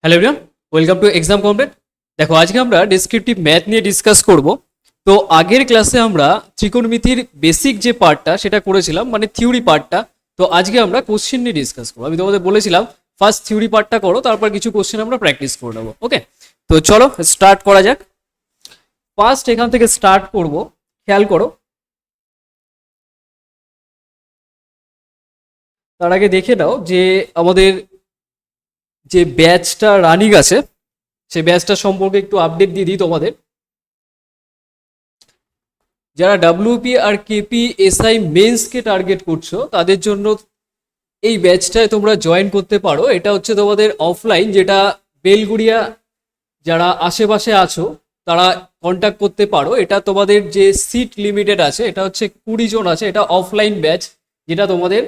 Hello everyone, welcome to exam complete. দেখো, আজকে আমরা ডেসক্রিপটিভ ম্যাথ নিয়ে ডিসকাস করব। তো আগের ক্লাসে আমরা ত্রিকোণমিতির বেসিক যে পার্টটা সেটা করেছিলাম, মানে থিওরি পার্টটা। তো আজকে আমরা কোশ্চেন নিয়ে ডিসকাস করবো। আমি তোমাদের বলেছিলাম ফার্স্ট থিওরি পার্টটা করো, তারপর কিছু কোশ্চেন আমরা প্র্যাকটিস করে নেবো। ওকে, তো চলো স্টার্ট করা যাক। ফার্স্ট এখান থেকে স্টার্ট করব। খেয়াল করো, তার আগে দেখে নাও যে আমাদের যে ব্যাচটা রানিং আছে সেই ব্যাচটা সম্পর্কে একটু আপডেট দিয়ে দিই তোমাদের। যারা ডাব্লিউপি আর কেপি এসআই মেন্সকে টার্গেট করছো তাদের জন্য এই ব্যাচটায় তোমরা জয়েন করতে পারো। এটা হচ্ছে তোমাদের অফলাইন, যেটা বেলগুড়িয়া যারা আশেপাশে আছো তারা কন্ট্যাক্ট করতে পারো। এটা তোমাদের যে সিট লিমিটেড আছে, এটা হচ্ছে 20 জন আছে। এটা অফলাইন ব্যাচ, যেটা তোমাদের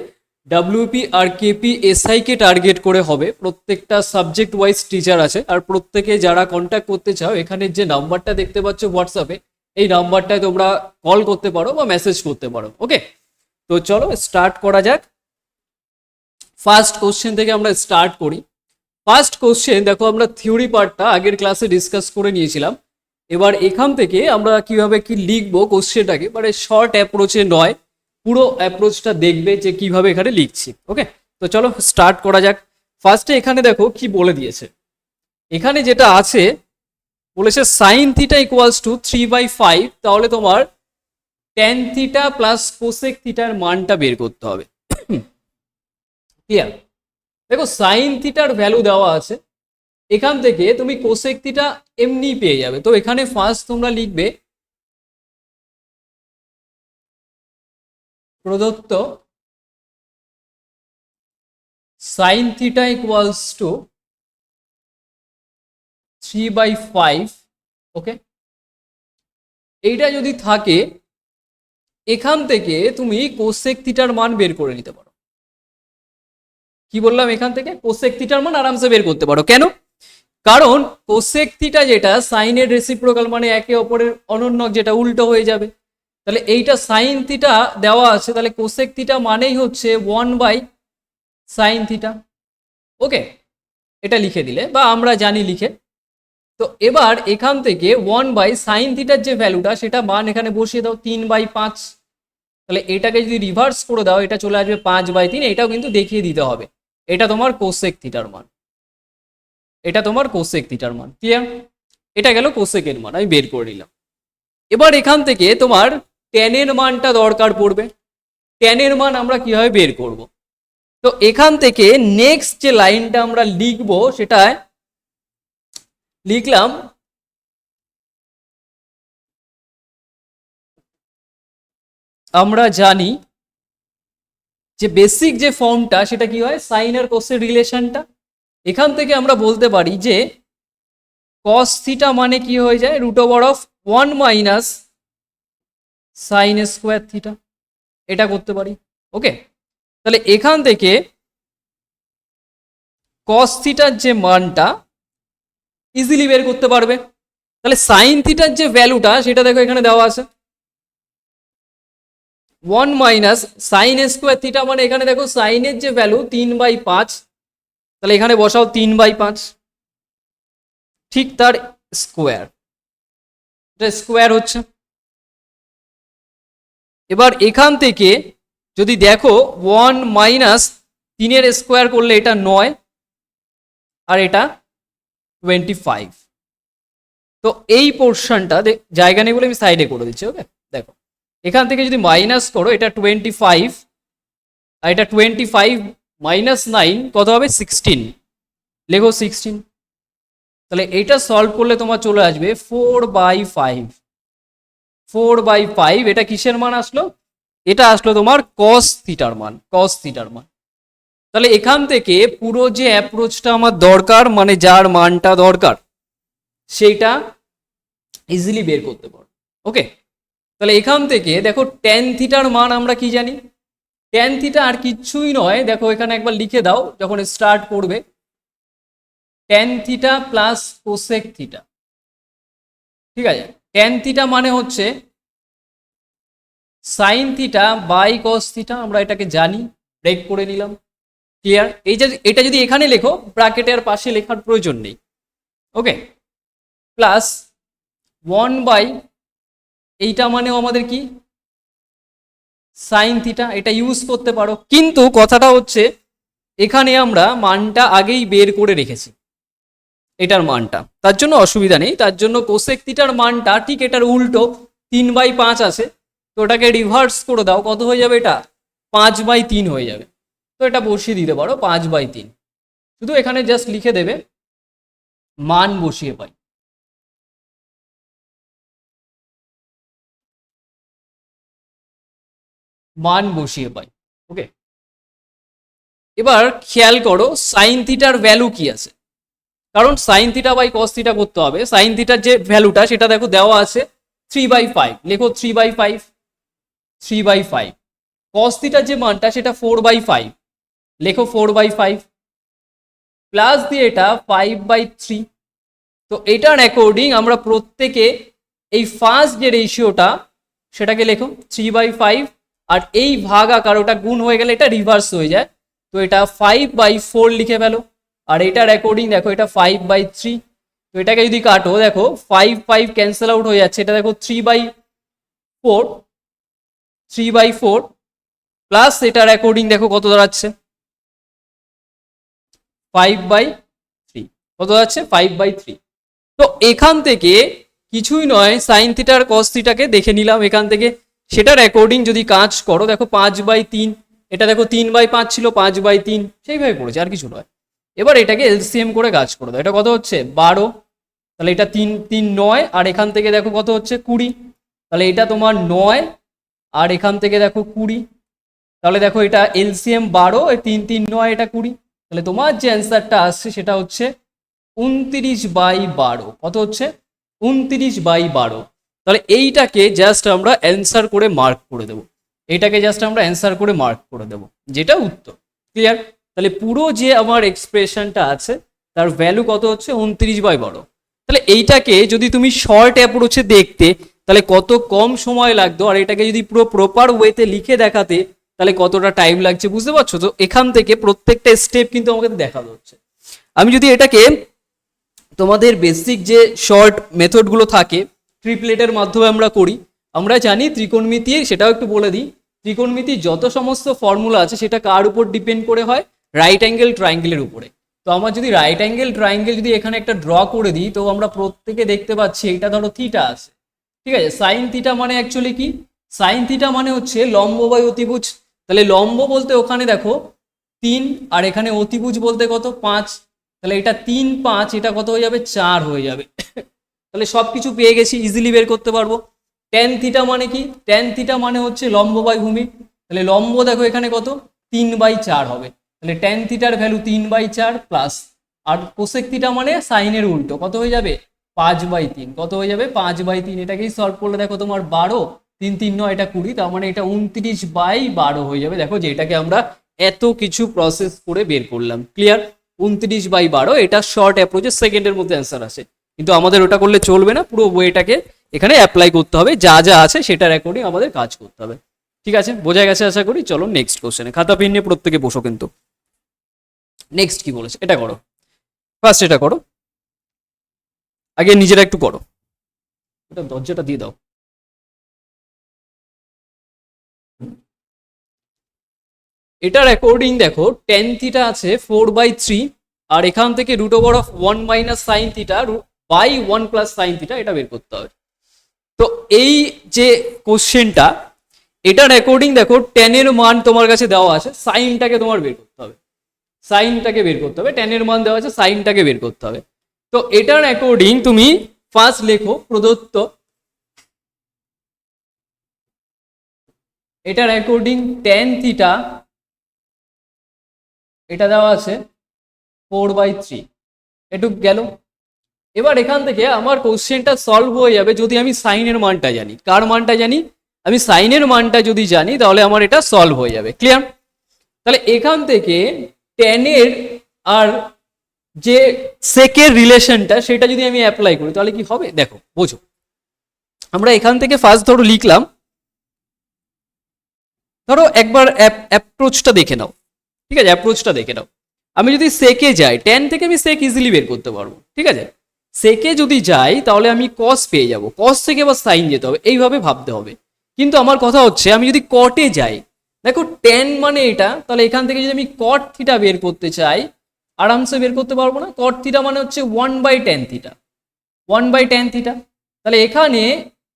ডাব্লিউপি আর কেপি এসআইকে টার্গেট করে হবে। প্রত্যেকটা সাবজেক্ট ওয়াইজ টিচার আছে, আর প্রত্যেকে যারা কন্ট্যাক্ট করতে চাও এখানে যে নাম্বারটা দেখতে পাচ্ছ হোয়াটসঅ্যাপে, এই নাম্বারটায় তোমরা কল করতে পারো বা মেসেজ করতে পারো। ওকে, তো চলো স্টার্ট করা যাক। ফার্স্ট কোশ্চেন থেকে আমরা স্টার্ট করি। ফার্স্ট কোশ্চেন দেখো, আমরা থিওরি পার্টটা আগের ক্লাসে ডিসকাস করে নিয়েছিলাম। এবার এখান থেকে আমরা কিভাবে কি লিখবো কোশ্চেনটাকে, মানে শর্ট অ্যাপ্রোচে নয়, পুরো অ্যাপ্রোচটা দেখবে যে কিভাবে এখানে লিখছি। ওকে, তো চলো স্টার্ট করা যাক। ফার্স্টে এখানে দেখো কি বলে দিয়েছে। এখানে যেটা আছে বলেছে সাইন থিটা ইকুয়ালস টু 3/5, তাহলে তোমার ট্যান থিটা প্লাস কোসেক থিটার মানটা বের করতে হবে। ক্লিয়ার? দেখো, সাইন থিটার ভ্যালু দেওয়া আছে, এখান থেকে তুমি কোসেক থিটা এমনি পেয়ে যাবে। তো এখানে ফার্স্ট তোমরা লিখবে প্রদত্ত সাইন থিটা ইকুয়ালস টু 3/5। ওকে, এইটা যদি থাকে এখান থেকে তুমি কোসেক থিটার মান বের করে নিতে পারো। কি বললাম, এখান থেকে কোসেক থিটার মান আরামসে বের করতে পারো। কেন? কারণ কোসেক থিটা যেটা সাইনের রেসিপ্রোকাল, মানে একে অপরের অনন্যক, যেটা উল্টো হয়ে যাবে। তাহলে এইটা সাইন থিটা দেওয়া আছে, তাহলে কোসেক থিটা মানেই হচ্ছে 1/sin থিটা। ওকে, এটা লিখে দিলে বা আমরা জানি লিখে। তো এবার এখান থেকে 1/sin থিটার যে ভ্যালুটা সেটা মান এখানে বসিয়ে দাও 3/5। তাহলে এটাকে যদি রিভার্স করে দাও এটা চলে আসবে 5/3। এটাও কিন্তু দেখিয়ে দিতে হবে, এটা তোমার কোসেক থিটার মান, এটা তোমার কোসেক থিটার মান। ক্লিয়ার? এটা গেল কোসেকের মান, আমি বের করে নিলাম। এবার এখান থেকে তোমার ট্যানের মানটা দরকার পড়বে। ট্যানের মান আমরা কিভাবে বের করব? তো এখান থেকে নেক্সট যে লাইনটা আমরা লিখব সেটায় লিখলাম আমরা জানি যে বেসিক যে ফর্মটা সেটা কি হয়, সাইন আর কোসের রিলেশনটা। এখান থেকে আমরা বলতে পারি যে কস থিটা মানে কি হয়ে যায়, √1 - সাইন স্কোয়ার থিটা। এটা করতে পারি। ওকে, তাহলে এখান থেকে কস থিটার যে মানটা ইজিলি বের করতে পারবে। তাহলে সাইন থিটার যে ভ্যালুটা সেটা দেখো এখানে দেওয়া আছে 1 - সাইন স্কোয়ার থিটা, মানে এখানে দেখো সাইনের যে ভ্যালু 3/5, তাহলে এখানে বসাও 3/5, ঠিক তার স্কোয়ার, এটা স্কোয়ার হচ্ছে। এবার এখান থেকে যদি দেখো 1 - 3 স্কোয়ার করলে এটা 9 আর এটা 25। তো এই পোর্শনটা জায়গা নেই বলে আমি সাইডে করে দিচ্ছি। ওকে, দেখো এখান থেকে যদি মাইনাস করো এটা 25, আর এটা 25 - 9 কত হবে, 16। লেখো 16। তাহলে এটা সলভ করলে তোমার চলে আসবে 4/5। 4/5 এটা কিসের মান আসলো? এটা আসলো তোমার কস থিটার মান, কস থিটার মান। তাহলে এখান থেকে পুরো যে অ্যাপ্রোচটা আমার দরকার, মানে যার মানটা দরকার সেইটা ইজিলি বের করতে পারো। ওকে, তাহলে এখান থেকে দেখো ট্যান থিটার মান আমরা কি জানি, ট্যান থিটা আর কিচ্ছুই নয়, দেখো এখানে একবার লিখে দাও যখন স্টার্ট করবে, tan theta plus cosec theta. ঠিক আছে, ট্যান থিটা মানে হচ্ছে sine theta by cos theta, আমরা এটাকে জানি, ব্রেক করে নিলাম। ক্লিয়ার? এটা যদি এখানে লেখো, ব্র্যাকেটের পাশে লেখার প্রয়োজন নেই। ওকে, প্লাস 1 বাই এইটা মানেও আমাদের কি সাইন থিটা, এটা ইউজ করতে পারো। কিন্তু কথাটা হচ্ছে এখানে আমরা মানটা আগেই বের করে রেখেছি, এটার মানটা, তার জন্য অসুবিধা নেই। তার জন্য কোসেক থিটার মানটা ঠিক এটার উল্টো 3/5 আছে, তো ওটাকে রিভার্স করে দাও, কত হয়ে যাবে? এটা 5/3 হয়ে যাবে। তো এটা বসিয়ে দিতে পারো 5/3, শুধু এখানে জাস্ট লিখে দেবে মান বসিয়ে পাই। মান বসিয়ে পাই। ওকে, এবার খেয়াল করো সাইন থিটার ভ্যালু কি আছে, কারণ sine theta by cos theta করতে হবে। সাইন থিটার যে ভ্যালুটা সেটা দেখো দেওয়া আছে 3/5, লেখো 3/5, 3/5। কস থিটার যে মানটা সেটা 4/5, লেখো 4/5, প্লাস দিয়ে এটা 5/3। তো এটার অ্যাকর্ডিং আমরা প্রত্যেকে এই ফার্স্ট যে রেশিওটা সেটাকে লেখো 3/5, আর এই ভাগ আকার ওটা গুণ হয়ে গেলে এটা রিভার্স হয়ে যায়, তো এটা 5/4 লিখে ফেলো। আর এটার অ্যাকর্ডিং দেখো এটা 5/3, তো এটাকে যদি কাটো দেখো 5 ক্যান্সেল আউট হয়ে যাচ্ছে, এটা দেখো 3/4 প্লাস এটার অ্যাকর্ডিং দেখো কত দাঁড়াচ্ছে 5/3, কত দাঁড়াচ্ছে 5/3। তো এখান থেকে কিছুই নয়, সাইন থিটার কস থিটাকে দেখে নিলাম এখান থেকে, সেটার অ্যাকর্ডিং যদি কাজ করো দেখো 5/3, এটা দেখো 3/5 ছিল, 5/3 সেইভাবে পড়েছে, আর কিছু নয়। এবার এটাকে এলসিএম করে কাজ করে দাও, এটা কত হচ্ছে 12, তাহলে এটা 3 9, আর এখান থেকে দেখো কত হচ্ছে 20, তাহলে এটা তোমার 9, আর এখান থেকে দেখো 20, তাহলে দেখো এটা এলসিএম 12, 3 9, এটা 20, তাহলে তোমার যে অ্যান্সারটা আসছে সেটা হচ্ছে 29/12। কত হচ্ছে 29/12। তাহলে এইটাকে জাস্ট আমরা অ্যান্সার করে মার্ক করে দেবো, এইটাকে জাস্ট আমরা অ্যান্সার করে মার্ক করে দেবো, যেটা উত্তর। ক্লিয়ার? তাহলে পুরো যে আমার এক্সপ্রেশনটা আছে তার ভ্যালু কত হচ্ছে 29/12। তাহলে এইটাকে যদি তুমি শর্ট অ্যাপ্রোচে দেখতে তাহলে কত কম সময় লাগতো, আর এটাকে যদি পুরো প্রপার ওয়েতে লিখে দেখাতে তাহলে কতটা টাইম লাগছে, বুঝতে পারছো? তো এখান থেকে প্রত্যেকটা স্টেপ কিন্তু আমাকে দেখানো হচ্ছে। আমি যদি এটাকে তোমাদের বেসিক যে শর্ট মেথডগুলো থাকে ট্রিপলেটের মাধ্যমে আমরা করি, আমরা জানি ত্রিকোণমিতি, সেটাও একটু বলে দিই, ত্রিকোণমিতির যত সমস্ত ফর্মুলা আছে সেটা কার উপর ডিপেন্ড করে হয়? রাইট অ্যাঙ্গেল ট্রায়াঙ্গেলের উপরে। তো আমার যদি রাইট অ্যাঙ্গেল ট্রায়াঙ্গেল যদি এখানে একটা ড্র করে দিই, তো আমরা প্রত্যেকে দেখতে পাচ্ছি এটা ধরো থিটা আছে, ঠিক আছে? সাইন থিটা মানে অ্যাকচুয়ালি কি? সাইন থিটা মানে হচ্ছে লম্ব বাই অতিভুজ। তাহলে লম্ব বলতে ওখানে দেখো 3, আর এখানে অতিভুজ বলতে কত 5, তাহলে এটা 3 5, এটা কত হয়ে যাবে 4 হয়ে যাবে। তাহলে সবকিছু পেয়ে গেছি, ইজিলি বের করতে পারবো। ট্যান থিটা মানে কি? ট্যান থিটা মানে হচ্ছে লম্ব বাই ভূমি, তাহলে লম্ব দেখো এখানে কত 3/4 হবে, তাহলে ট্যান থিটার ভ্যালু 3/4 প্লাস, আর কোসেক থিটা মানে সাইনের উল্টো, কত হয়ে যাবে 5/3, কত হয়ে যাবে 5/3। এটাকেই সলভ করলে দেখো তোমার 12, 3 3 9, এটা 20, তার মানে এটা 29/12 হয়ে যাবে। দেখো যে এটাকে আমরা এত কিছু প্রসেস করে বের করলাম। ক্লিয়ার? 29/12, এটা শর্ট অ্যাপ্রোচে সেকেন্ডের মধ্যে অ্যান্সার আসে, কিন্তু আমাদের ওটা করলে চলবে না, পুরো ওয়েটাকে এখানে অ্যাপ্লাই করতে হবে, যা যা আছে সেটার অ্যাকর্ডিং আমাদের কাজ করতে হবে। ঠিক আছে, বোঝা গেছে আশা করি। চলো নেক্সট কোশ্চেনে, খাতা পেন নিয়ে প্রত্যেকে বসো কিন্তু। নেক্সট কি বলেছে এটা করো, ফার্স্ট এটা করো, আগে নিজেরা একটু করো, এটা দরজাটা দিয়ে দাও। এটার অ্যাকর্ডিং দেখো টেন থিটা আছে 4/3, আর এখান থেকে √1 - sine theta by 1 + sine theta, এটা বের করতে হবে। তো এই যে কোশ্চেনটা, এটার অ্যাকর্ডিং দেখো টেনের মান তোমার কাছে দেওয়া আছে, সাইনটাকে তোমার বের করতে হবে, সাইনটাকে বের করতে হবে, টেনের মান দেওয়া আছে, সাইনটাকে বের করতে হবে। তো এটার অ্যাকর্ডিং তুমি ফার্স্ট লেখো প্রদত্ত, এটার অ্যাকর্ডিং টেন থিটা এটা দেওয়া আছে 4/3, এটুক গেল। এবার এখান থেকে আমার কোশ্চেনটা সলভ হয়ে যাবে যদি আমি সাইনের মানটা জানি। কার মানটা জানি? আমি সাইনের মানটা যদি জানি তাহলে আমার এটা সলভ হয়ে যাবে। ক্লিয়ার? তাহলে এখান থেকে টেনের আর যে সেকের রিলেশনটা সেটা যদি আমি অ্যাপ্লাই করি তাহলে কি হবে দেখো, বোঝো। আমরা এখান থেকে ফার্স্ট ধরো লিখলাম, ধরো একবার অ্যাপ্রোচটা দেখে নাও, ঠিক আছে, অ্যাপ্রোচটা দেখে নাও। আমি যদি সেকে যাই, ট্যান থেকে আমি সেক ইজিলি বের করতে পারবো, ঠিক আছে। সেকে যদি যাই তাহলে আমি কস পেয়ে যাব, কস থেকে আবার সাইন যেতে হবে, এইভাবে ভাবতে হবে। কিন্তু আমার কথা হচ্ছে আমি যদি কটে যাই, দেখো ট্যান মানে এটা, তাহলে এখান থেকে যদি আমি কট থিটা বের করতে চাই, আরামসে বের করতে পারবো না। কট থিটা মানে হচ্ছে 1/tan থিটা, 1/tan থিটা। তাহলে এখানে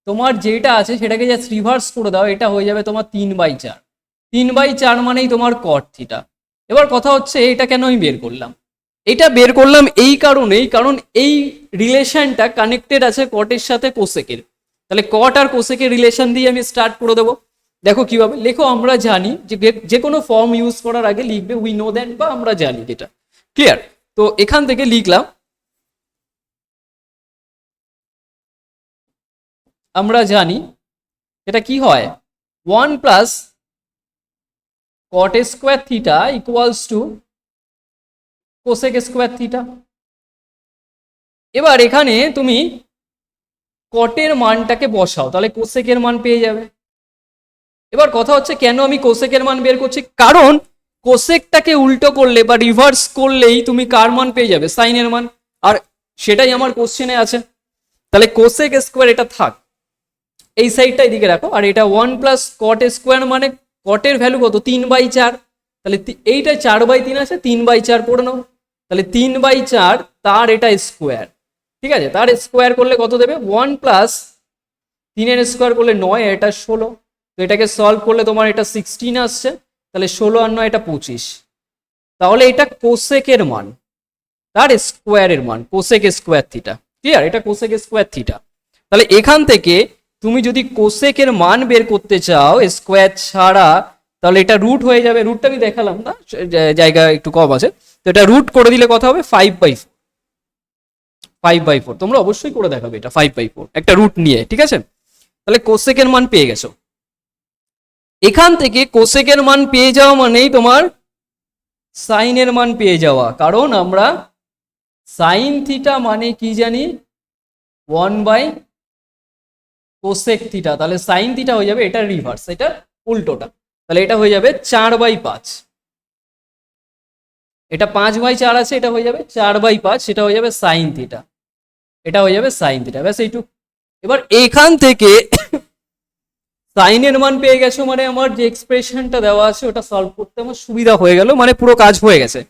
তোমার যেটা আছে সেটাকে জাস্ট রিভার্স করে দাও, এটা হয়ে যাবে তোমার 3/4। 3/4 মানেই তোমার কট থিটা। এবার কথা হচ্ছে এটা কেন আমি বের করলাম, এটা বের করলাম এই কারণেই, কারণ এই রিলেশনটা কানেক্টেড আছে কটের সাথে কোসেকের। তাহলে কট আর কোসেকের রিলেশন দিয়ে আমি স্টার্ট করে দেবো। দেখো কিভাবে লেখো, আমরা জানি যে কোনো ফর্ম ইউজ করার আগে লিখবে উই নো দ্যাট, বা আমরা জানি যেটা, ক্লিয়ার। তো এখান থেকে লিখলাম, আমরা জানি এটা কি হয়, 1 + cot square theta equals two cosec square theta. এবার এখানে তুমি কটের মানটাকে বসাও, তাহলে কোসেকের মান পেয়ে যাবে। এবার কথা হচ্ছে কেন আমি কোসেকের মান বের করছি, কারণ কোসেকটাকে উল্টো করলে বা রিভার্স করলেই তুমি কার মান পেয়ে যাবে, সাইনের মান। আর সেটাই আমার কোশ্চেনে আছে। তাহলে কোসেক স্কোয়ার এটা থাক, এই সাইডটা এদিকে রাখো। আর এটা 1 + cot স্কোয়ার মানে কটের ভ্যালু কত, 3/4। তাহলে এইটা 4/3 আছে, 3/4 করে নাও। তাহলে 3/4 তার এটা স্কোয়ার, ঠিক আছে। তার স্কোয়ার করলে কত দেবে, 1 + 3 স্কোয়ার করলে 9, এটা 16। তো এটাকে সলভ করলে তোমার এটা 16 আসছে। তাহলে 16 আর 9 এটা 25। তাহলে এটা কোসেকের মান, তার স্কোয়ারের মান, কোসেক স্কোয়ার থিটা, ক্লিয়ার। এটা কোসেক স্কোয়ার থিটা। তাহলে এখান থেকে তুমি যদি কোসেকের মান বের করতে চাও স্কোয়ার ছাড়া, তাহলে এটা রুট হয়ে যাবে। রুটটা আমি দেখালাম না, জায়গা একটু কম আছে। তো এটা রুট করে দিলে কথা হবে 5/4। 5/4 তোমরা অবশ্যই করে দেখাবে এটা, 5/4 একটা রুট নিয়ে, ঠিক আছে। তাহলে কোসেকের মান পেয়ে গেছো। এখান থেকে কোসেকের মান পেয়ে যাওয়া মানেই তোমার সাইনের মান পেয়ে যাওয়া, কারণ আমরা সাইন থিটা মানে কি জানি, 1/কোসেক থিটা। তাহলে সাইন থিটা হয়ে যাবে এটা রিভার্স, এটা উল্টোটা। তাহলে এটা হয়ে যাবে 4/5। এটা 5/4 আছে, এটা হয়ে যাবে 4/5, সেটা হয়ে যাবে সাইন থিটা, এটা হয়ে যাবে সাইন থিটা, ব্যাস এইটুকু। এবার এখান থেকে সাইনের মান পেয়ে গেছো মানে আমার যে এক্সপ্রেশনটা দেওয়া আছে ওটা সলভ করতে আমার সুবিধা হয়ে গেল, মানে পুরো কাজ হয়ে গেছে,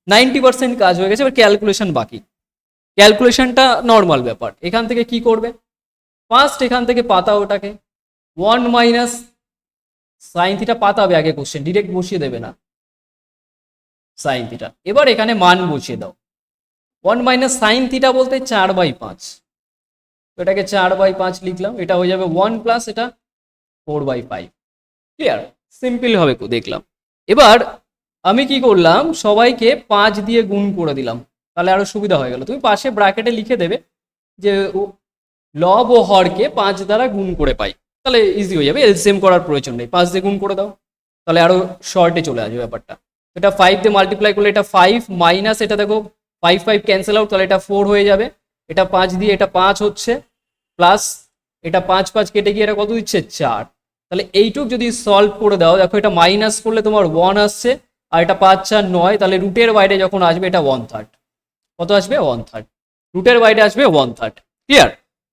90% কাজ হয়ে গেছে। এবার ক্যালকুলেশন বাকি, ক্যালকুলেশনটা নর্মাল ব্যাপার। এখান থেকে কি করবে, ফার্স্ট এখান থেকে পাতা ওটাকে 1 - সাইন থিটা পাতাবে আগে, কোশ্চেন ডিরেক্ট বসিয়ে দেবে না সাইন থিটা। এবার এখানে মান বসিয়ে দাও, 1 - সাইন থিটা বলতে 4/5, এটাকে 4/5 লিখলাম। এটা হয়ে যাবে 1 + এটা 4/5, ক্লিয়ার, সিম্পল হবে দেখলাম। এবার আমি কি করলাম, সবাইকে 5 দিয়ে গুণ করে দিলাম, তাহলে আরো সুবিধা হয়ে গেল। তুমি পাশে ব্র্যাকেটে লিখে দেবে যে লব ও হরকে 5 দ্বারা গুণ করে পাই, তাহলে ইজি হয়ে যাবে, এলসিএম করার প্রয়োজন নেই, 5 দিয়ে গুণ করে দাও, তাহলে আরো শর্টে চলে আসবে ব্যাপারটা। এটা 5 দিয়ে মাল্টিপ্লাই করলে এটা 5 মাইনাস এটা দেখো 5 ক্যান্সেল আউট, তাহলে এটা 4 হয়ে যাবে। এটা 5 দিয়ে এটা 5 হচ্ছে, প্লাস এটা 5 কেটে গিয়ে এটা কত দিচ্ছে 4। তাহলে এইটুক যদি সলভ করে দাও, দেখো এটা মাইনাস করলে তোমার 1 আসছে, আর এটা 5 4 9, তাহলে রুটের বাইরে যখন আসবে এটা 1/3, কত আসবে 1/3, রুটের বাইরে আসবে 1/3, ক্লিয়ার।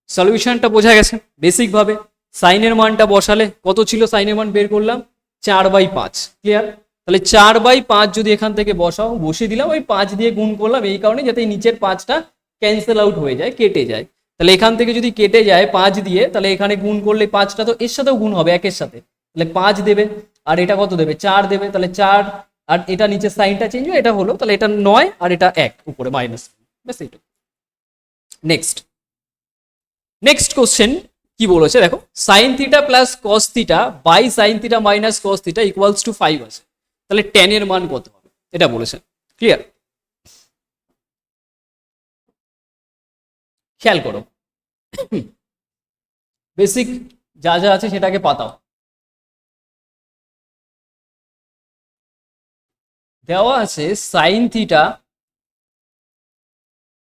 সলিউশনটা বোঝা গেছে বেসিক ভাবে। সাইনের মানটা বসালে কত ছিল, সাইনের মান বের করলাম 4/5, ক্লিয়ার। তাহলে 4/5 যদি এখান থেকে বসাও, বসিয়ে দিলাম, ওই 5 দিয়ে গুণ করলাম এই কারণে যাতে নিচের 5টা ক্যান্সেল আউট হয়ে যায়, কেটে যায়। তাহলে এখান থেকে যদি কেটে যায় 5 দিয়ে, তাহলে এখানে গুণ করলে 5টা তো এর সাথেও গুণ হবে একের সাথে, তাহলে 5 দেবে, আর এটা কত দেবে 4 দেবে, তাহলে 4, আর এটা নিচে সাইনটা চেঞ্জ হয়, এটা হলো, তাহলে এটা 9 আর এটা 1 উপরে মাইনাস, ব্যাস এইটুকু। নেক্সট কোশ্চেন কি বলেছে দেখো, sine theta plus cos theta by sine theta minus cos theta equals to 5 আছে। তাহলে tan এর মান কত হবে এটা বলেছে, ক্লিয়ার। খেয়াল করো, বেসিক যা যা আছে সেটাকে পাতাও। দেওয়া আছে sign theta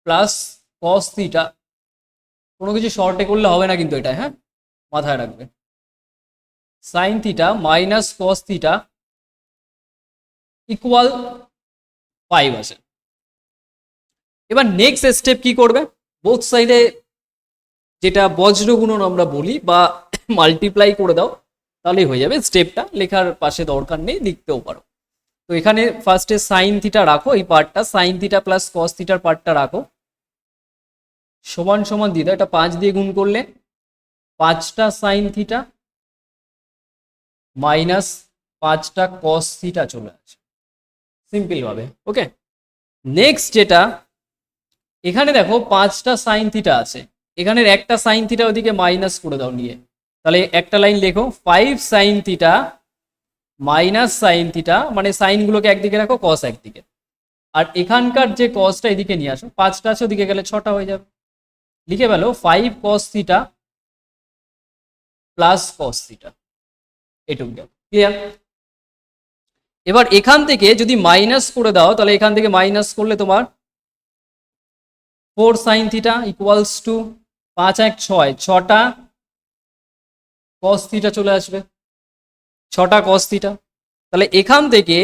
plus cos theta, কোনো কিছু শর্টে করলে হবে না কিন্তু এটা, হ্যাঁ মাথায় রাখবে। Sign theta minus cos theta equal 5 আছে। এবার নেক্সট স্টেপ কি করবে, বোথ সাইডে যেটা বজ্র গুণন আমরা বলি বা মাল্টিপ্লাই করে দাও, তাহলেই হয়ে যাবে। স্টেপটা লেখার পাশে দরকার নেই, লিখতেও পারো। তো এখানে ফার্স্টে সাইন থিটা রাখো, এই পার্টটা সাইন থিটা প্লাস কস থিটার পার্টটা রাখো, সমান সমান দিয়ে দাও। এটা 5 দিয়ে গুণ করলে 5টা সাইন থিটা মাইনাস 5টা কস থিটা চলে আসে সিম্পল ভাবে। ওকে, নেক্সট যেটা এখানে দেখো 5টা সাইন থিটা আছে, এখানের একটা সাইন থিটা ওদিকে মাইনাস করে দাও নিয়ে, তাহলে একটা লাইন লেখো 5 sign theta minus sine theta, মানে সাইনগুলোকে একদিকে রাখো, কস একদিকে, আর এখানকার যে কসটা এদিকে নিয়ে আসো, 5টা আছে ওদিকে গেলে 6টা হয়ে যাবে। লিখে ফেলো 5 কস থিটা প্লাস কস থিটা, এটুকু গেল। ক্লিয়ার? এবার এখান থেকে যদি মাইনাস করে দাও, তাহলে এখান থেকে মাইনাস করলে তোমার 4 সাইন থিটা ইকুয়ালস টু 5 1 6, 6টা কস থিটা চলে আসবে, 6টা কস থিটা। তাহলে এখান থেকে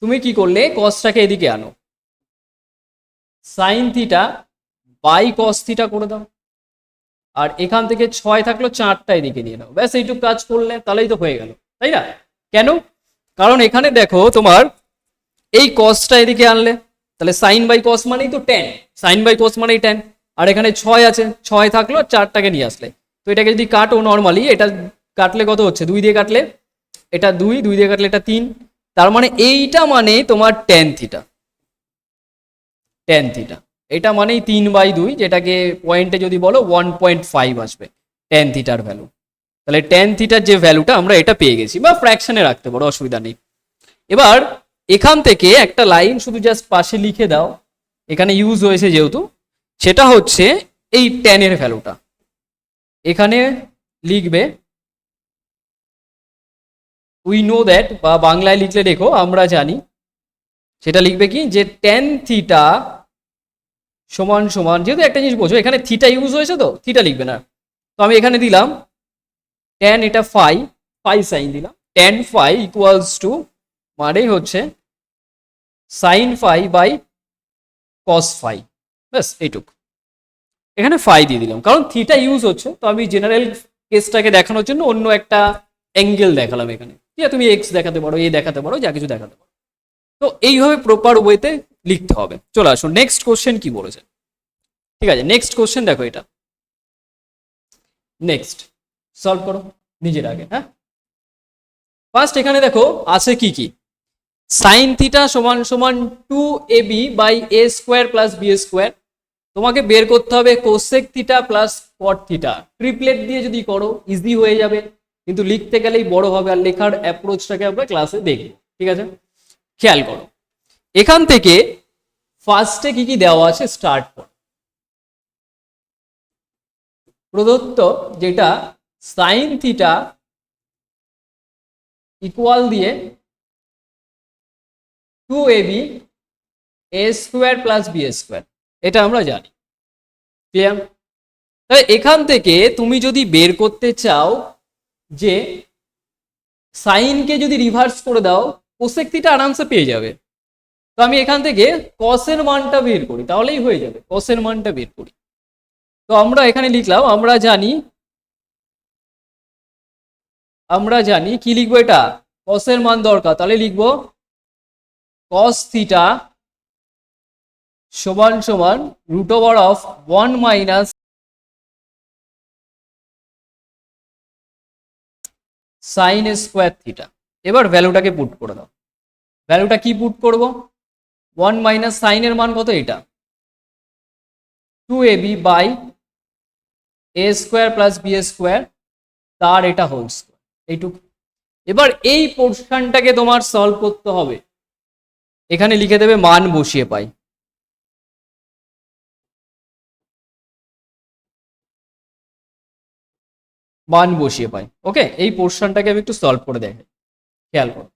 তুমি কি করলে, কসটাকে এদিকে আনো, sine theta by cos theta করে দাও, আর এখান থেকে 6 থাকলো 4টা এদিকে নিয়ে নাও, ব্যাস এইটুকু কাজ করলে তাহলেই তো হয়ে গেল, তাই না? কেন? কারণ এখানে দেখো তোমার এই কসটা এদিকে আনলে, তাহলে সাইন বাই কস মানেই তো ট্যান, সাইন বাই কস মানেই ট্যান, আর এখানে 6 আছে, 6 থাকলো 4টাকে নিয়ে আসলে, তো এটাকে যদি কাটো নর্মালি, এটা কাটলে কত হচ্ছে, 2 দিয়ে কাটলে এটা 2, 2 দিয়ে কাটলে এটা 3, তার মানে এইটা মানে তোমার ট্যান থিটা, ট্যান থিটা এটা মানেই 3/2, যেটাকে পয়েন্টে যদি বলো 1.5 আসবে ট্যান থিটার ভ্যালু। তাহলে ট্যান থিটার যে ভ্যালুটা আমরা এটা পেয়ে গেছি, বা ফ্র্যাকশনে রাখতে পারো, অসুবিধা নেই। এবার এখান থেকে একটা লাইন শুধু জাস্ট পাশে লিখে দাও, এখানে ইউজ হয়েছে যেহেতু, সেটা হচ্ছে এই ট্যানের ভ্যালুটা এখানে লিখবে, উই নো দ্যাট, বা বাংলায় লিখলে দেখো আমরা জানি, সেটা লিখবে কি, যে ট্যান থিটা সমান সমান, যেহেতু একটা জিনিস বোঝো এখানে থিটা ইউজ হয়েছে, তো থিটা লিখবে না, তো আমি এখানে দিলাম ট্যান, এটা ফাই, ফাই সাইন দিলাম, ট্যান ফাই ইকুয়ালস টু মানে হচ্ছে sine phi by cos phi, ব্যাস এইটুক। এখানে ফাই দিয়ে দিলাম কারণ থিটা ইউজ হচ্ছে, তো আমি জেনারেল কেসটাকে দেখানোর জন্য অন্য একটা অ্যাঙ্গেল দেখালাম এখানে। ঠিক আছে, তুমি এক্স দেখাতে পারো, এ দেখাতে পারো, যা কিছু দেখাতে পারো। তো এইভাবে প্রপার ওয়েতে লিখতে হবে। চলে আসুন নেক্সট কোশ্চেন কি বলেছে। ঠিক আছে, নেক্সট কোশ্চেন দেখো, এটা নেক্সট সলভ করো নিজের আগে। হ্যাঁ, ফার্স্ট এখানে দেখো আছে কি কি, সাইন থিটা সমান সমান 2ab by a square plus b square. তোমাকে বের করতে হবে cosec theta plus cot theta, triplet দিয়ে যদি করো ইজি হয়ে যাবে, কিন্তু লিখতে গেলেই বড় হবে, আর লেখার অ্যাপ্রোচটাকে আমরা ক্লাসে দেখব। ঠিক আছে, খেয়াল করো এখান থেকে ফার্স্টে কি কি দেওয়া আছে স্টার্ট করো। প্রদত্ত যেটা সাইন থিটা ইকুয়াল দিয়ে 2ab a square plus b square, এটা আমরা জানি। ক্লিয়ার? তাহলে এখান থেকে তুমি যদি বের করতে চাও যে সাইনকে যদি রিভার্স করে দাও কোসেক থিটা আরামসে পেয়ে যাবে, তো আমি এখান থেকে কসের মানটা বের করি, তাহলেই হয়ে যাবে, কসের মানটা বের করি। তো আমরা এখানে লিখলাম, আমরা জানি কি লিখবো, এটা কসের মান দরকার, তাহলে লিখবো কস থিটা সমান সমান root over of 1 minus sine square theta. এবার ভ্যালুটাকে পুট করে দাও, ভ্যালুটা কি পুট করব, 1 মাইনাস সাইনের মান কত, এটা 2ab by a square plus b square, তার এটা হোল স্কোয়ার, এইটুকু। এবার এই পোর্শনটাকে তোমার সলভ করতে হবে, এখানে লিখে দেবে মান বসিয়ে পাই, মান বসিয়ে পাই। ওকে, এই পোর্শনটাকে আমি একটু সলভ করে দেখাই, খেয়াল করো।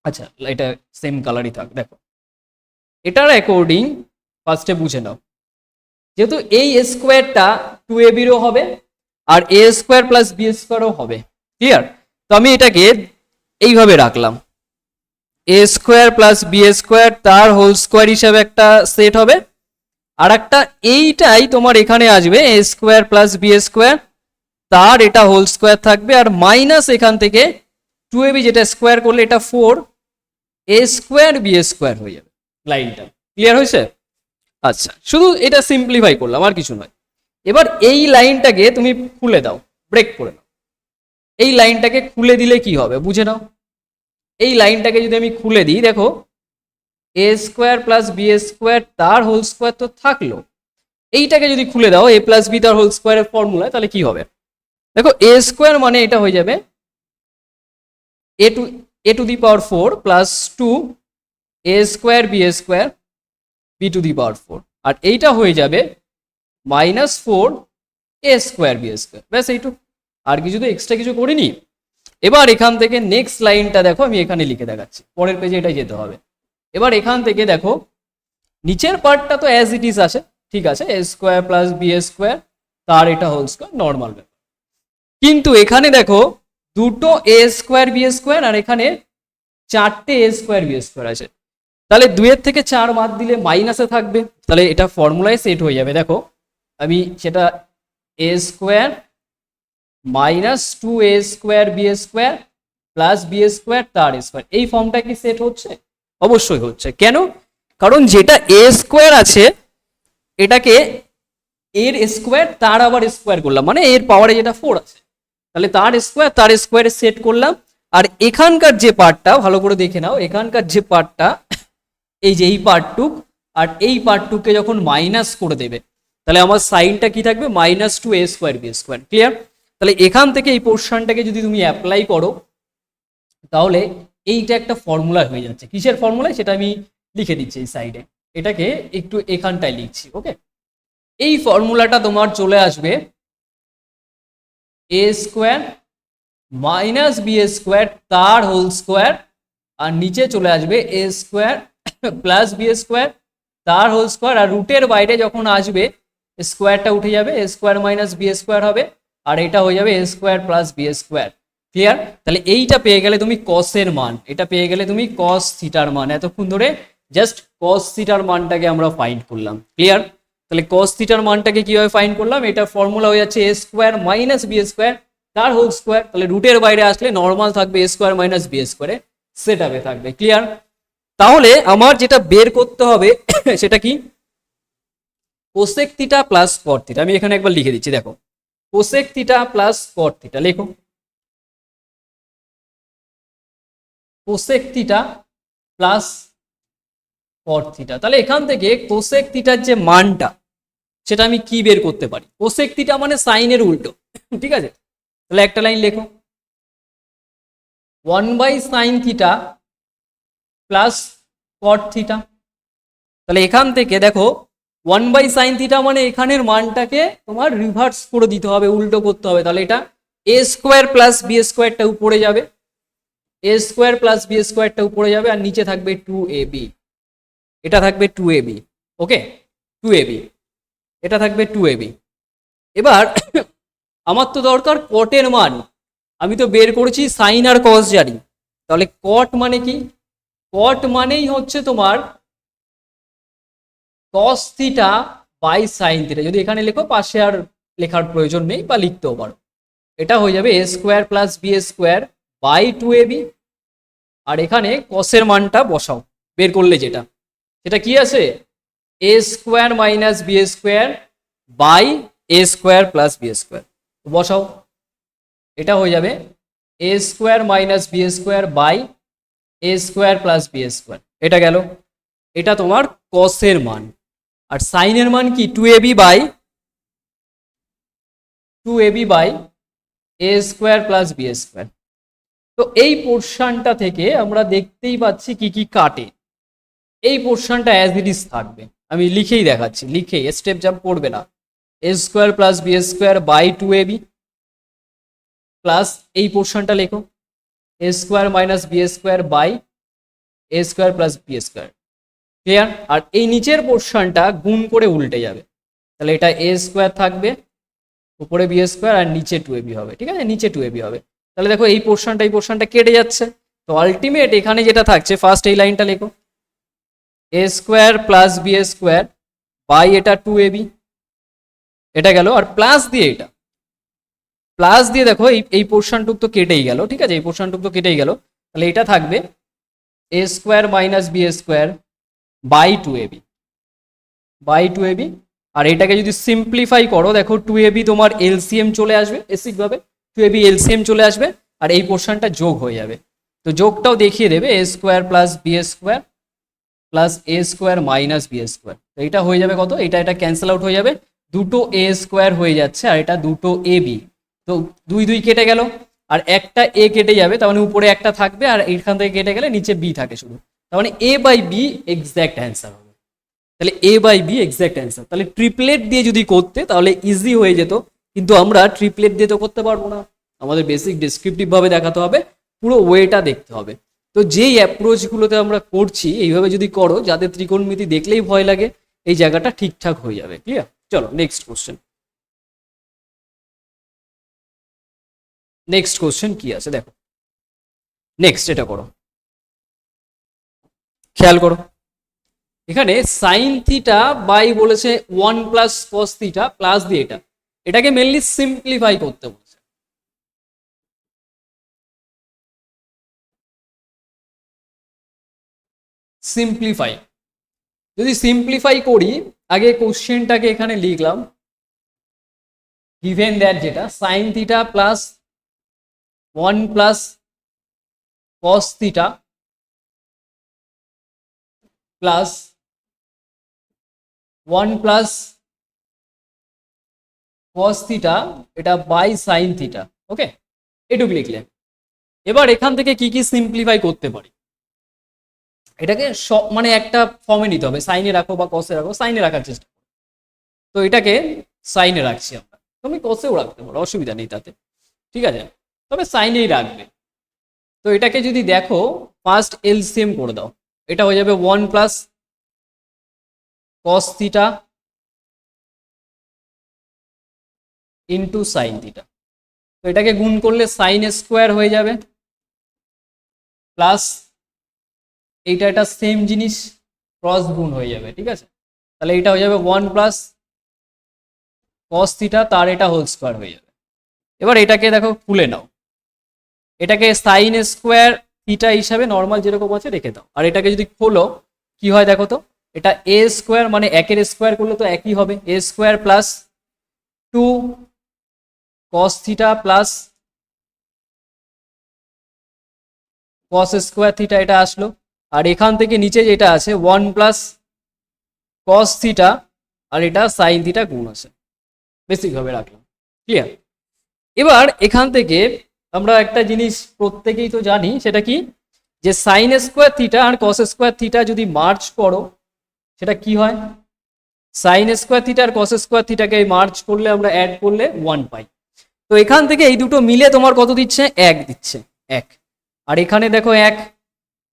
আচ্ছা, এটা সেম কালারই থাক, দেখো এটার অ্যাকর্ডিং ফার্স্টে বুঝে নাও, যেহেতু এই স্কোয়ারটা 2ab-ও হবে আর a স্কোয়ার প্লাস b স্কোয়ারও হবে। ক্লিয়ার? তো আমি এটাকে এইভাবে রাখলাম, এ স্কোয়ার প্লাস বি স্কোয়ার তার হোল স্কোয়ার হিসাবে একটা সেট হবে, আর একটা এইটাই তোমার এখানে আসবে a square plus B square তার এটা হোল স্কোয়ার থাকবে, আর মাইনাস এখান থেকে 2ab যেটা স্কোয়ার করলে এটা 4 এ স্কোয়ার বি স্কোয়ার হয়ে যাবে। লাইনটা ক্লিয়ার হয়েছে? আচ্ছা, শুধু এটা সিম্পলিফাই করলাম আর কিছু নয়। এবার এই লাইনটাকে তুমি খুলে দাও, ব্রেক করে দাও। এই লাইনটাকে খুলে দিলে কি হবে বুঝে নাও। এই লাইনটাকে যদি আমি খুলে দিই, দেখো এ স্কোয়ার প্লাস বি স্কোয়ার তার হোল স্কোয়ার তো থাকলো, এইটাকে যদি খুলে দাও এ প্লাস বি তার হোল স্কোয়ারের ফর্মুলায়, তাহলে কি হবে দেখো, এ স্কোয়ার মানে এটা হয়ে যাবে a to the power 4 plus 2 a square b square b to the power 4, আর এইটা হয়ে যাবে minus 4 a square b square. ব্যাস এইটুকু, আর কিছু তো এক্সট্রা কিছু করিনি। এবার এখান থেকে নেক্সট লাইনটা দেখো, আমি এখানে লিখে দেখাচ্ছি, পরের পেজে এটাই যেতে হবে। এবার এখান থেকে দেখো নিচের পার্টটা তো অ্যাজ ইট ইজ আছে, ঠিক আছে, a square plus B square তার এটা হোল স্কোয়ার নর্মাল ব্যাপার। কিন্তু এখানে দেখো দুটো এ স্কোয়ার বি স্কোয়ার আর এখানে 4টে এ স্কোয়ার বি স্কোয়ার আছে, তাহলে 2-এর থেকে 4 বাদ দিলে মাইনাসে থাকবে, তাহলে এটা ফর্মুলায় সেট হয়ে যাবে। দেখো আমি সেটা a square minus 2 a square b square plus B square তার স্কোয়ার, এই ফর্মটা কি সেট হচ্ছে? অবশ্যই হচ্ছে। কেন? কারণ যেটা এ স্কোয়ার আছে এটাকে এর স্কোয়ার তার আবার স্কোয়ার করলাম, মানে এর পাওয়ারে যেটা 4 আছে, তাহলে তার স্কোয়ারে সেট করলাম। আর এখানকার যে পার্টটা ভালো করে দেখে নাও, এখানকার যে পার্টটা এই যে এই পার্টটুক আর এই পার্টটুককে যখন মাইনাস করে দেবে, তাহলে আমার সাইনটা কি থাকবে, minus 2 a square b square. Clear? তাহলে এখান থেকে এই পোর্শনটাকে যদি তুমি অ্যাপ্লাই করো, তাহলে এইটা একটা ফর্মুলা হয়ে যাচ্ছে। কিসের ফর্মুলা সেটা আমি লিখে দিচ্ছি এই সাইডে, এটাকে একটু এখানটায় লিখছি। ওকে, এই ফর্মুলাটা তোমার চলে আসবে a square minus b square তার হোল স্কোয়ার, আর নিচে চলে আসবে a square plus B square তার হোল স্কোয়ার, আর রুটের বাইরে যখন আসবে স্কোয়ারটা উঠে যাবে, a square minus b square হবে, আর এটা হয়ে যাবে a square plus B square. Clear? তাহলে এইটা পেয়ে গেলে তুমি কসের মান, এটা পেয়ে গেলে তুমি কস থিটার মান। এতক্ষণ ধরে জাস্ট কস থিটার মানটাকে আমরা ফাইন্ড করলাম। ক্লিয়ার? তাহলে কস থিটার মানটাকে কিভাবে ফাইন্ড করলাম, এটা ফর্মুলা হয়ে যাচ্ছে এ স্কোয়ার মাইনাস বি স্কোয়ার তার হোল স্কোয়ার, তাহলে রুটের বাইরে আসলে নর্মাল থাকবে এ স্কোয়ার মাইনাস বি স্কোয়ারে, সেট আপে থাকবে। ক্লিয়ার? তাহলে আমার যেটা বের করতে হবে সেটা কি, cosec theta plus cot theta. আমি এখানে একবার লিখে দিচ্ছি, দেখো cosec theta plus cot theta, লেখো cosec theta plus cot theta. তাহলে এখান থেকে কোসেক থিটার যে মানটা সেটা আমি কি বের করতে পারি, কোসেক থিটা মানে সাইনের উল্টো, ঠিক আছে? তাহলে একটা লাইন লেখো 1/sin theta plus cot theta. তাহলে এখান থেকে দেখো 1/sin থিটা মানে এখানের মানটাকে তোমার রিভার্স করে দিতে হবে, উল্টো করতে হবে। তাহলে এটা এ স্কোয়ার প্লাস বি স্কোয়ারটা উপরে যাবে, এ স্কোয়ার প্লাস বি স্কোয়ারটা উপরে যাবে, আর নিচে থাকবে 2ab, এটা থাকবে 2ab। ওকে, 2ab, এটা থাকবে 2ab। এবার আমার তো দরকার কটের মান, আমি তো বের করেছি সাইন আর কস জানি, তাহলে কট মানে কি, কট মানেই হচ্ছে তোমার cos theta by sine theta. যদি এখানে লেখো পাশে আর লেখার প্রয়োজন নেই, বা লিখতেও পারো, এটা হয়ে যাবে a square plus B square by 2ab, আর এখানে কসের মানটা বসাও বের করলে যেটা, সেটা কি আছে, a square minus b square by A square plus B square. বসাও, এটা হয়ে যাবে a square minus b square by A square plus B square. এটা গেল, এটা তোমার কসের মান। আর সাইনের মান কি, 2ab by A square plus B square. তো এই পোর্শনটা থেকে আমরা দেখতেই পাচ্ছি কি কি কাটে, এই পোর্শনটা অ্যাজ ইট ইজ থাকবে। আমি লিখেই দেখাচ্ছি, লিখে স্টেপ জাম্প করবে না। A square plus B square by 2ab plus এই পোর্শনটা লেখো a square minus b square by A square plus B square. Clear? আর এই নিচের পোর্শনটা গুণ করে উল্টে যাবে, তাহলে এটা এ স্কোয়ার থাকবে, উপরে বি স্কোয়ার, আর নিচে 2ab হবে। ঠিক আছে, নিচে 2ab হবে। তাহলে দেখো এই পোর্শনটা কেটে যাচ্ছে, তো আলটিমেট এখানে যেটা থাকছে, ফার্স্ট এই লাইনটা লেখো, a square plus B square by এটা 2ab, এটা গেল, আর প্লাস দিয়ে এটা প্লাস দিয়ে দেখো এই পোর্শনটুক তো কেটেই গেল, ঠিক আছে, এই পোর্শনটুক তো কেটেই গেল, তাহলে এটা থাকবে a square minus b square by 2ab, আর এটাকে যদি সিম্পলিফাই করো দেখো 2ab তোমার এলসিএম চলে আসবে, বেসিক ভাবে 2ab এলসিএম চলে আসবে, আর এই পোর্শনটা যোগ হয়ে যাবে। তো যোগটাও দেখিয়ে দেবে, a square plus B square plus a square minus b square, তো এটা হয়ে যাবে কত, এটা ক্যান্সেল আউট হয়ে যাবে, দুটো এ স্কোয়ার হয়ে যাচ্ছে আর এটা দুটো এ বি, তো দুই দুই কেটে গেল, আর একটা এ কেটে যাবে, তার মানে উপরে একটা থাকবে, আর এইখান থেকে কেটে গেলে নিচে বি থাকে শুধু, তার মানে এ বাই বি এক্স্যাক্ট অ্যান্সার হবে। তাহলে এ বাই বি এক্স্যাক্ট অ্যান্সার। তাহলে ট্রিপলেট দিয়ে যদি করতে তাহলে ইজি হয়ে যেত, কিন্তু আমরা ট্রিপলেট দিয়ে তো করতে পারবো না, আমাদের বেসিক ডেসক্রিপটিভ ভাবে দেখাতে হবে, পুরো ওয়েটা দেখতে হবে। তো যেই অ্যাপ্রোচগুলোতে আমরা করছি এইভাবে যদি করো, যাদের ত্রিকোণমিতি দেখলেই ভয় লাগে, এই জায়গাটা ঠিকঠাক হয়ে যাবে। ক্লিয়ার? চলো নেক্সট কোশ্চেন। নেক্সট কোশ্চেন কি আছে দেখো, নেক্সট এটা করো, খেয়াল করো, এখানে সাইন থিটা বাই বলেছে 1 প্লাস কস থিটা প্লাস দিয়ে এটাকে মেনলি সিম্পলিফাই করতে বলেছে। সিম্পলিফাই, যদি সিম্পলিফাই করি, আগে কোশ্চেনটাকে এখানে লিখলাম, গিভেন দ্যাট যেটা sign theta plus 1 plus cos theta plus 1 plus cos theta এটা বাই সাইন থিটা, ওকে, এটুকু লিখলে। এবার এখান থেকে কি কি সিম্পলিফাই করতে পারি, এটাকে মানে একটা ফর্মে নিতে হবে, সাইনে রাখো বা কসে রাখো, সাইনে রাখার চেষ্টা করো। তো এটাকে সাইনে রাখছি আমরা, তুমি কসেও রাখতে পারো, অসুবিধা নেই তাতে, ঠিক আছে, তবে সাইনেই রাখবে। তো এটাকে যদি দেখো ফার্স্ট এলসিএম করে দাও, এটা হয়ে যাবে 1 plus cos theta into sine theta, তো এটাকে গুণ করলে সাইন স্কোয়ার হয়ে যাবে, প্লাস এইটা এটা সেম জিনিস ক্রস গুণ হয়ে যাবে, ঠিক আছে, তাহলে এটা হয়ে যাবে 1 প্লাস কস থিটা, তার এটা হোল স্কোয়ার হয়ে যাবে। এবার এটাকে দেখো খুলে নাও, এটাকে সাইন স্কোয়ার থিটা হিসাবে নর্মাল যেরকম আছে রেখে দাও, আর এটাকে যদি খোলো কি হয় দেখো তো, এটা এ স্কোয়ার মানে একের স্কোয়ার করলে তো একই হবে, a square plus 2 cos theta plus cos square theta, এটা আসলো, আর এখান থেকে নিচে যেটা আছে 1 প্লাস কস থিটা, আর এটা সাইন থিটা গুণ আছে, বেসিক ভাবে রাখলাম। ক্লিয়ার? এবার এখান থেকে আমরা একটা জিনিস প্রত্যেকেই তো জানি, সেটা কি, যে সাইন স্কোয়ার থিটা আর কস স্কোয়ার থিটা যদি মার্জ করো সেটা কি হয়, সাইন স্কোয়ার থিটা আর কস স্কোয়ার থিটাকে মার্জ করলে আমরা অ্যাড করলে 1 পাই। তো এখান থেকে এই দুটো মিলে তোমার কত দিচ্ছে, 1 দিচ্ছে, 1, আর এখানে দেখো 1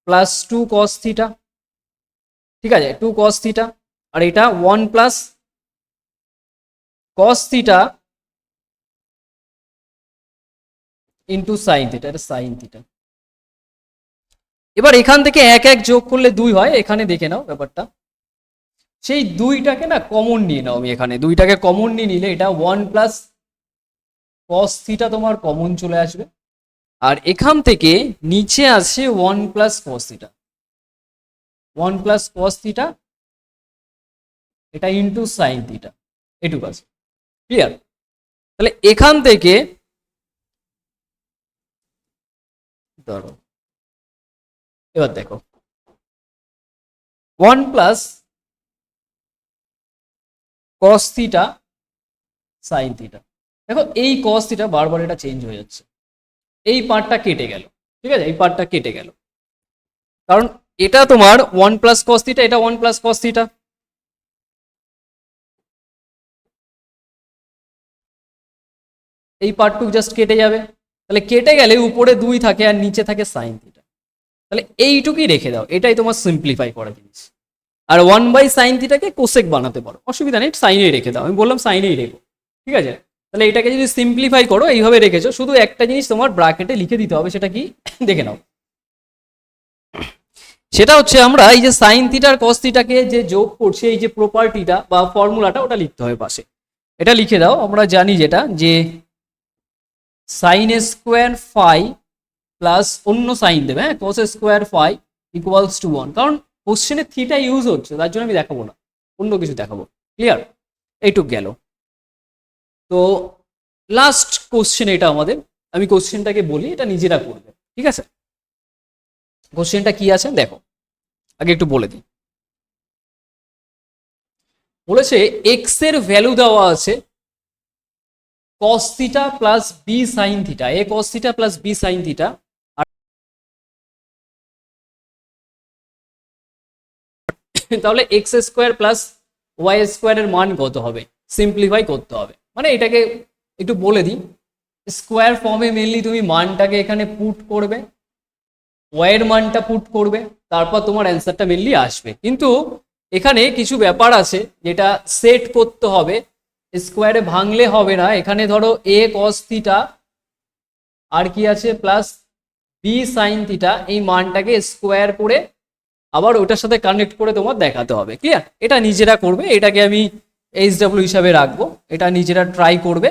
প্লাস 2 কস থিটা, ঠিক আছে, 2 কস থিটা, আর এটা 1 plus cos theta into sign theta, এটা সাইন থিটা। এবার এখান থেকে 1 1 যোগ করলে 2 হয়, এখানে দেখে নাও ব্যাপারটা, সেই দুইটাকে না কমন নিয়ে নাও, আমি এখানে দুইটাকে কমন নিয়ে নিলে এটা 1 প্লাস কস থিটা তোমার কমন চলে আসবে, আর এখান থেকে নিচে আসে 1 plus cos theta, 1 plus cos theta এটা ইন্টু সাইন থিটা, এটুকু আছে। ক্লিয়ার? তাহলে এখান থেকে ধরো, এবার দেখো 1 plus cos theta sine theta, দেখো এই কস থিটা বারবার এটা চেঞ্জ হয়ে যাচ্ছে, এই পার্টটা কেটে গেল, ঠিক আছে, এই পার্টটা কেটে গেল, কারণ এটা তোমার 1 প্লাস কস থিটা, এটা 1 প্লাস কস থিটা, এই পার্টটুকু জাস্ট কেটে যাবে, তাহলে কেটে গেলে উপরে 2 থাকে আর নিচে থাকে সাইন থিটা, তাহলে এইটুকুই রেখে দাও, এটাই তোমার সিম্পলিফাই করা জিনিস। আর 1 বাই সাইন থিটাকে কোসেক বানাতে পারো, অসুবিধা নেই, সাইনেই রেখে দাও, আমি বললাম সাইনেই রেখো, ঠিক আছে। তাহলে এটাকে যদি সিম্পলিফাই করো এইভাবে রেখেছো, শুধু একটা জিনিস তোমার ব্র্যাকেটে লিখে দিতে হবে, সেটা কি দেখে নাও, সেটা হচ্ছে আমরা এই যে সাইন থিটা আর কস থিটাকে যে যোগ করছি, এই যে প্রপার্টিটা বা ফর্মুলাটা ওটা লিখতে হবে পাশে। এটা লিখে দাও, আমরা জানি যেটা যে সাইন স্কোয়ার ফাই প্লাস অন্য সাইন দেবে, হ্যাঁ, cos square phi equals to 1, কারণ কোশ্চেনে থিটা ইউজ হচ্ছে তার জন্য আমি দেখাবো না, অন্য কিছু দেখাবো। ক্লিয়ার? এইটুক গেল। তো লাস্ট কোশ্চেন এটা আমাদের, আমি কোশ্চেনটাকে বলি, এটা নিজেরা করবে, ঠিক আছে? কোশ্চেনটা কি আছে দেখো, আগে একটু বলে দিই। বলেছে এক্স এর ভ্যালু দেওয়া আছে cos theta plus b sine theta, a cos theta plus b sine theta. তাহলে এক্স স্কোয়ার প্লাস ওয়াই স্কোয়ারের মান কত হবে? সিম্পলিফাই করতে হবে, মানে এটাকে একটু বলে দিই। স্কোয়ার ফর্মে মেনলি তুমি মানটাকে এখানে পুট করবে, ওয়াইয়ের মানটা পুট করবে, তারপর তোমার অ্যান্সারটা মেনলি আসবে। কিন্তু এখানে কিছু ব্যাপার আছে যেটা সেট করতে হবে, স্কোয়ারে ভাঙলে হবে না। এখানে ধরো এ কস থিটা আর কি আছে প্লাস বি সাইন থিটা, এই মানটাকে স্কোয়ার করে আবার ওটার সাথে কানেক্ট করে তোমার দেখাতে হবে। ক্লিয়ার? এটা নিজেরা করবে, এটাকে আমি এইচডব্লিউ হিসাবে রাখবো, এটা নিজেরা ট্রাই করবে,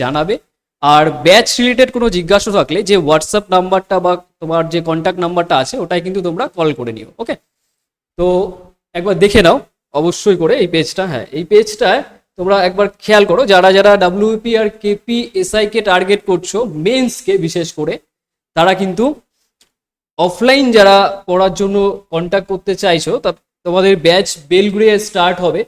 জানাবে। আর ব্যাচ রিলেটেড কোনো জিজ্ঞাসা থাকলে যে হোয়াটসঅ্যাপ নাম্বারটা বা তোমার যে কন্ট্যাক্ট নাম্বারটা আছে ওটাই কিন্তু তোমরা কল করে নিও। ওকে, তো একবার দেখে নাও অবশ্যই করে এই পেজটা। হ্যাঁ, এই পেজটায় তোমরা একবার খেয়াল করো, যারা যারা ডাব্লিউপি আর কেপি এসআই কে টার্গেট করছো, মেন্সকে বিশেষ করে, তারা কিন্তু অফলাইন যারা পড়ার জন্য কন্ট্যাক্ট করতে চাইছো, তা তোমাদের ব্যাচ বেলগুড়িয়ে স্টার্ট হবে।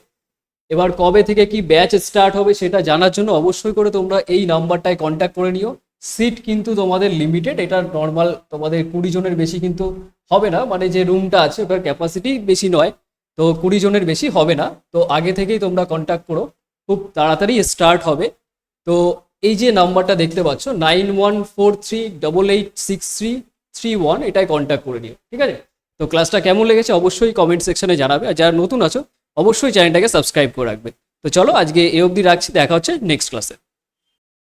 এবার কবে থেকে কি ব্যাচ স্টার্ট হবে সেটা জানার জন্য অবশ্যই করে তোমরা এই নাম্বারটায় কন্ট্যাক্ট করে নিও। সিট কিন্তু তোমাদের লিমিটেড, এটা নর্মাল, তোমাদের 20 জনের বেশি কিন্তু হবে না, মানে যে রুমটা আছে ওটার ক্যাপাসিটি বেশি নয়, তো 20 জনের বেশি হবে না। তো আগে থেকেই তোমরা কন্ট্যাক্ট করো, খুব তাড়াতাড়ি স্টার্ট হবে। তো এই যে নাম্বারটা দেখতে পাচ্ছ 9143886331, এটাই কন্ট্যাক্ট করে নিও, ঠিক আছে? তো ক্লাসটা কেমন লেগেছে অবশ্যই কমেন্ট সেকশনে জানাবে, আর যারা নতুন আছো অবশ্যই চ্যানেলটাকে সাবস্ক্রাইব করে রাখবে। তো চলো আজকে এই অবধি রাখছি, দেখা হচ্ছে নেক্সট ক্লাসে।